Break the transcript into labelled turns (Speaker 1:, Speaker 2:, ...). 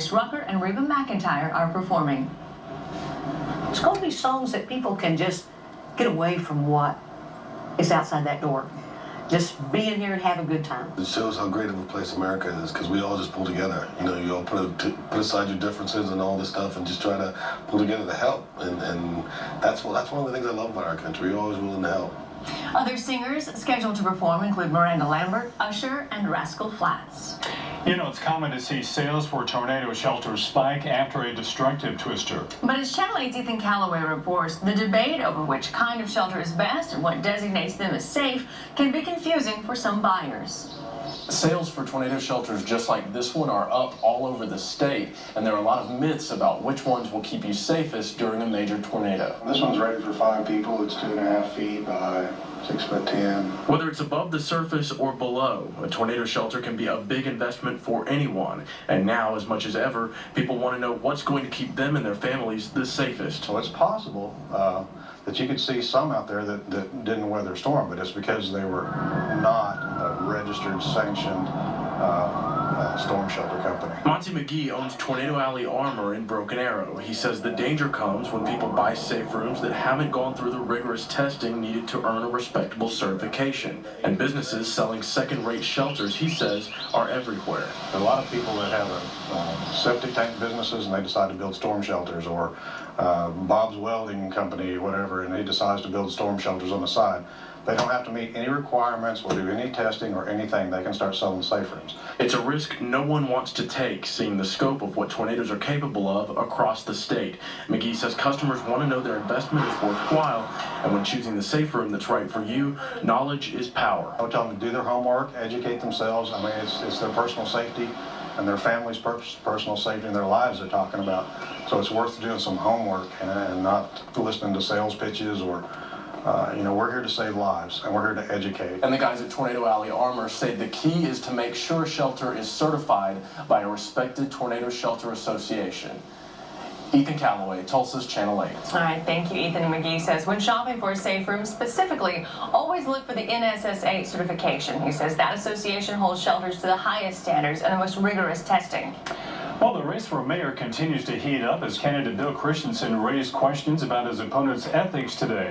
Speaker 1: Chris Rucker and Reba McEntire are performing.
Speaker 2: It's going to be songs that people can just get away from what is outside that door. Just be in here and have a good time.
Speaker 3: It shows how great of a place America is, because we all just pull together. You know, you all put aside your differences and all this stuff and just try to pull together to help. And that's one of the things I love about our country. We're always willing to help.
Speaker 1: Other singers scheduled to perform include Miranda Lambert, Usher, and Rascal Flatts.
Speaker 4: You know, it's common to see sales for tornado shelters spike after a destructive twister.
Speaker 1: But as Channel 8's Ethan Calloway reports, the debate over which kind of shelter is best and what designates them as safe can be confusing for some buyers.
Speaker 5: Sales for tornado shelters just like this one are up all over the state, and there are a lot of myths about which ones will keep you safest during a major tornado.
Speaker 6: This one's rated for 5 people. It's 2.5 feet by 6'10".
Speaker 5: Whether it's above the surface or below, a tornado shelter can be a big investment for anyone. And now, as much as ever, people want to know what's going to keep them and their families the safest.
Speaker 6: So it's possible that you could see some out there that didn't weather a storm, but it's because they were not a registered, sanctioned storm shelter company.
Speaker 5: Monty McGee owns Tornado Alley Armor in Broken Arrow. He says the danger comes when people buy safe rooms that haven't gone through the rigorous testing needed to earn a respectable certification. And businesses selling second-rate shelters, he says, are everywhere.
Speaker 6: There are a lot of people that have septic tank businesses and they decide to build storm shelters, or Bob's Welding Company, whatever, and he decides to build storm shelters on the side. They don't have to meet any requirements or do any testing or anything. They can start selling safe rooms.
Speaker 5: It's a risk no one wants to take, seeing the scope of what tornadoes are capable of across the state. McGee says customers want to know their investment is worthwhile, and when choosing the safe room that's right for you, knowledge is power.
Speaker 6: I would tell them to do their homework, educate themselves. I mean, it's their personal safety and their family's personal safety and their lives they're talking about. So it's worth doing some homework and not listening to sales pitches or we're here to save lives, and we're here to educate.
Speaker 5: And the guys at Tornado Alley Armor say the key is to make sure a shelter is certified by a respected tornado shelter association. Ethan Calloway, Tulsa's Channel 8.
Speaker 1: All right, thank you, Ethan. And McGee says when shopping for a safe room, specifically, always look for the NSSA certification. He says that association holds shelters to the highest standards and the most rigorous testing.
Speaker 4: Well, the race for mayor continues to heat up as candidate Bill Christensen raised questions about his opponent's ethics today.